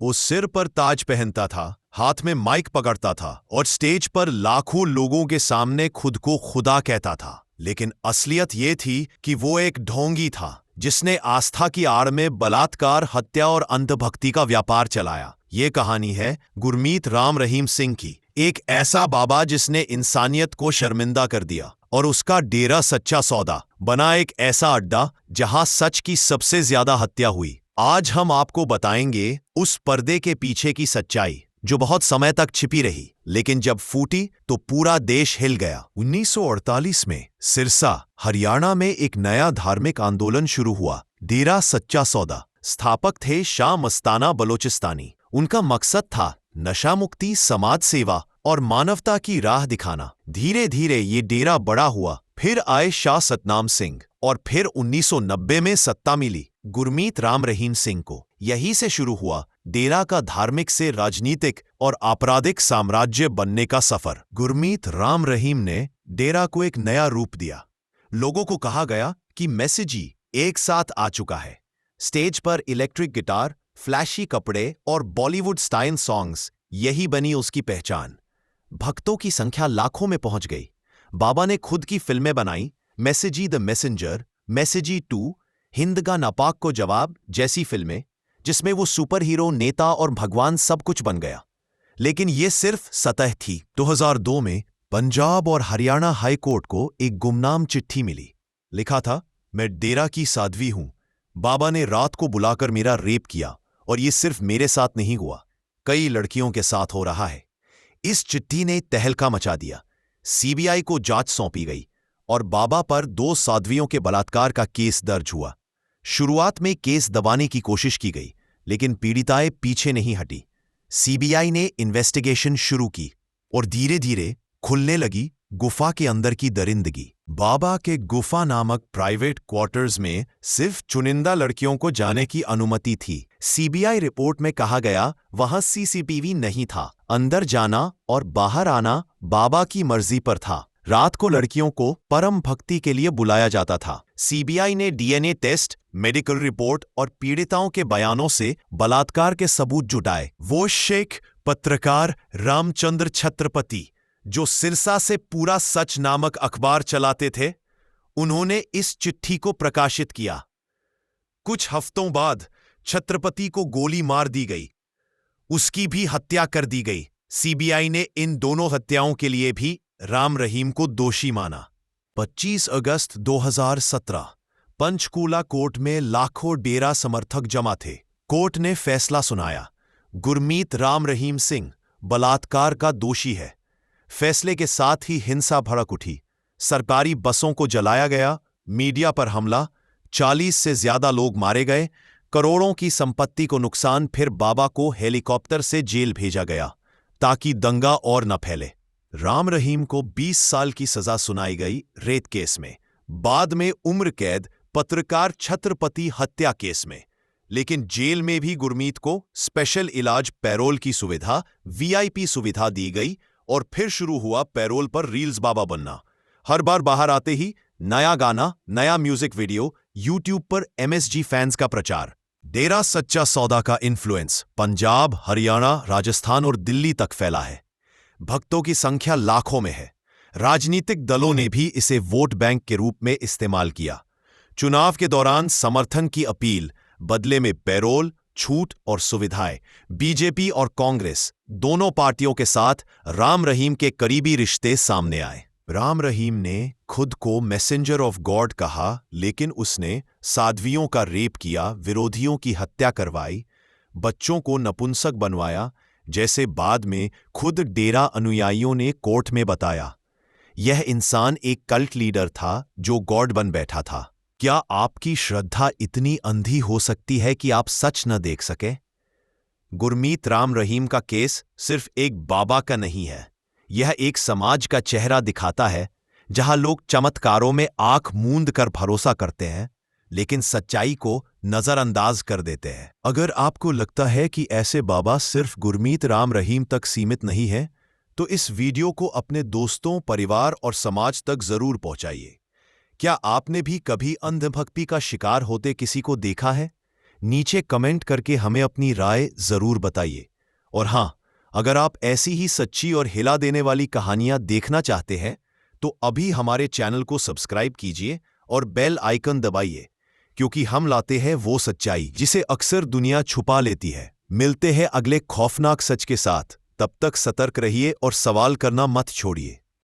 वो सिर पर ताज पहनता था, हाथ में माइक पकड़ता था और स्टेज पर लाखों लोगों के सामने खुद को खुदा कहता था। लेकिन असलियत ये थी कि वो एक ढोंगी था जिसने आस्था की आड़ में बलात्कार, हत्या और अंधभक्ति का व्यापार चलाया। ये कहानी है गुरमीत राम रहीम सिंह की, एक ऐसा बाबा जिसने इंसानियत को शर्मिंदा कर दिया और उसका डेरा सच्चा सौदा बना एक ऐसा अड्डा जहां सच की सबसे ज्यादा हत्या हुई। आज हम आपको बताएंगे उस पर्दे के पीछे की सच्चाई जो बहुत समय तक छिपी रही, लेकिन जब फूटी तो पूरा देश हिल गया। 1948 में सिरसा, हरियाणा में एक नया धार्मिक आंदोलन शुरू हुआ, डेरा सच्चा सौदा। स्थापक थे शाह मस्ताना बलोचिस्तानी। उनका मकसद था नशा मुक्ति, समाज सेवा और मानवता की राह दिखाना। धीरे धीरे ये डेरा बड़ा हुआ। फिर आए शाह सतनाम सिंह और फिर 1990 में सत्ता मिली गुरमीत राम रहीम सिंह को। यहीं से शुरू हुआ डेरा का धार्मिक से राजनीतिक और आपराधिक साम्राज्य बनने का सफर। गुरमीत राम रहीम ने डेरा को एक नया रूप दिया। लोगों को कहा गया कि मैसेजी एक साथ आ चुका है। स्टेज पर इलेक्ट्रिक गिटार, फ्लैशी कपड़े और बॉलीवुड स्टाइल सॉन्ग्स, यही बनी उसकी पहचान। भक्तों की संख्या लाखों में पहुंच गई। बाबा ने खुद की फिल्में बनाई, मैसेजी द मैसेंजर, मैसेजी 2, हिंद का नापाक को जवाब जैसी फिल्में, जिसमें वो सुपर हीरो, नेता और भगवान सब कुछ बन गया। लेकिन ये सिर्फ सतह थी। 2002 में पंजाब और हरियाणा हाई कोर्ट को एक गुमनाम चिट्ठी मिली। लिखा था, मैं डेरा की साध्वी हूं। बाबा ने रात को बुलाकर मेरा रेप किया और ये सिर्फ मेरे साथ नहीं हुआ, कई लड़कियों के साथ हो रहा है। इस चिट्ठी ने तहलका मचा दिया। सीबीआई को जांच सौंपी गई और बाबा पर 2 साध्वियों के बलात्कार का केस दर्ज हुआ। शुरुआत में केस दबाने की कोशिश की गई, लेकिन पीड़िताएं पीछे नहीं हटी। सीबीआई ने इन्वेस्टिगेशन शुरू की और धीरे धीरे खुलने लगी गुफा के अंदर की दरिंदगी। बाबा के गुफा नामक प्राइवेट क्वार्टर्स में सिर्फ चुनिंदा लड़कियों को जाने की अनुमति थी। सीबीआई रिपोर्ट में कहा गया वहां सीसीटीवी नहीं था। अंदर जाना और बाहर आना बाबा की मर्जी पर था। रात को लड़कियों को परम भक्ति के लिए बुलाया जाता था। सीबीआई ने डीएनए टेस्ट, मेडिकल रिपोर्ट और पीड़िताओं के बयानों से बलात्कार के सबूत जुटाए। वो शेख पत्रकार रामचंद्र छत्रपति, जो सिरसा से पूरा सच नामक अखबार चलाते थे, उन्होंने इस चिट्ठी को प्रकाशित किया। कुछ हफ्तों बाद छत्रपति को गोली मार दी गई, उसकी भी हत्या कर दी गई। सीबीआई ने इन दोनों हत्याओं के लिए भी राम रहीम को दोषी माना। 25 अगस्त 2017 पंचकूला कोर्ट में लाखों डेरा समर्थक जमा थे। कोर्ट ने फैसला सुनाया, गुरमीत राम रहीम सिंह बलात्कार का दोषी है। फैसले के साथ ही हिंसा भड़क उठी। सरकारी बसों को जलाया गया, मीडिया पर हमला, 40 से ज्यादा लोग मारे गए, करोड़ों की संपत्ति को नुकसान। फिर बाबा को हेलीकॉप्टर से जेल भेजा गया ताकि दंगा और न फैले। राम रहीम को 20 साल की सजा सुनाई गई रेत केस में, बाद में उम्र कैद पत्रकार छत्रपति हत्या केस में। लेकिन जेल में भी गुरमीत को स्पेशल इलाज, पैरोल की सुविधा, वीआईपी सुविधा दी गई और फिर शुरू हुआ पैरोल पर रील्स बाबा बनना। हर बार बाहर आते ही नया गाना, नया म्यूजिक वीडियो, यूट्यूब पर एमएसजी फैंस का प्रचार। डेरा सच्चा सौदा का इन्फ्लुएंस पंजाब, हरियाणा, राजस्थान और दिल्ली तक फैला है। भक्तों की संख्या लाखों में है। राजनीतिक दलों ने भी इसे वोट बैंक के रूप में इस्तेमाल किया। चुनाव के दौरान समर्थन की अपील, बदले में पैरोल, छूट और सुविधाएं। बीजेपी और कांग्रेस दोनों पार्टियों के साथ राम रहीम के करीबी रिश्ते सामने आए। राम रहीम ने खुद को मैसेंजर ऑफ गॉड कहा, लेकिन उसने साध्वियों का रेप किया, विरोधियों की हत्या करवाई, बच्चों को नपुंसक बनवाया, जैसे बाद में खुद डेरा अनुयायियों ने कोर्ट में बताया। यह इंसान एक कल्ट लीडर था जो गॉड बन बैठा था। क्या आपकी श्रद्धा इतनी अंधी हो सकती है कि आप सच न देख सके? गुरमीत राम रहीम का केस सिर्फ एक बाबा का नहीं है, यह एक समाज का चेहरा दिखाता है जहां लोग चमत्कारों में आंख मूंद कर भरोसा करते हैं, लेकिन सच्चाई को नजरअंदाज कर देते हैं। अगर आपको लगता है कि ऐसे बाबा सिर्फ गुरमीत राम रहीम तक सीमित नहीं है, तो इस वीडियो को अपने दोस्तों, परिवार और समाज तक जरूर पहुंचाइए। क्या आपने भी कभी अंधभक्ति का शिकार होते किसी को देखा है? नीचे कमेंट करके हमें अपनी राय जरूर बताइए। और हाँ, अगर आप ऐसी ही सच्ची और हिला देने वाली कहानियां देखना चाहते हैं तो अभी हमारे चैनल को सब्सक्राइब कीजिए और बेल आइकन दबाइए, क्योंकि हम लाते हैं वो सच्चाई जिसे अक्सर दुनिया छुपा लेती है। मिलते हैं अगले खौफनाक सच के साथ। तब तक सतर्क रहिए और सवाल करना मत छोड़िए।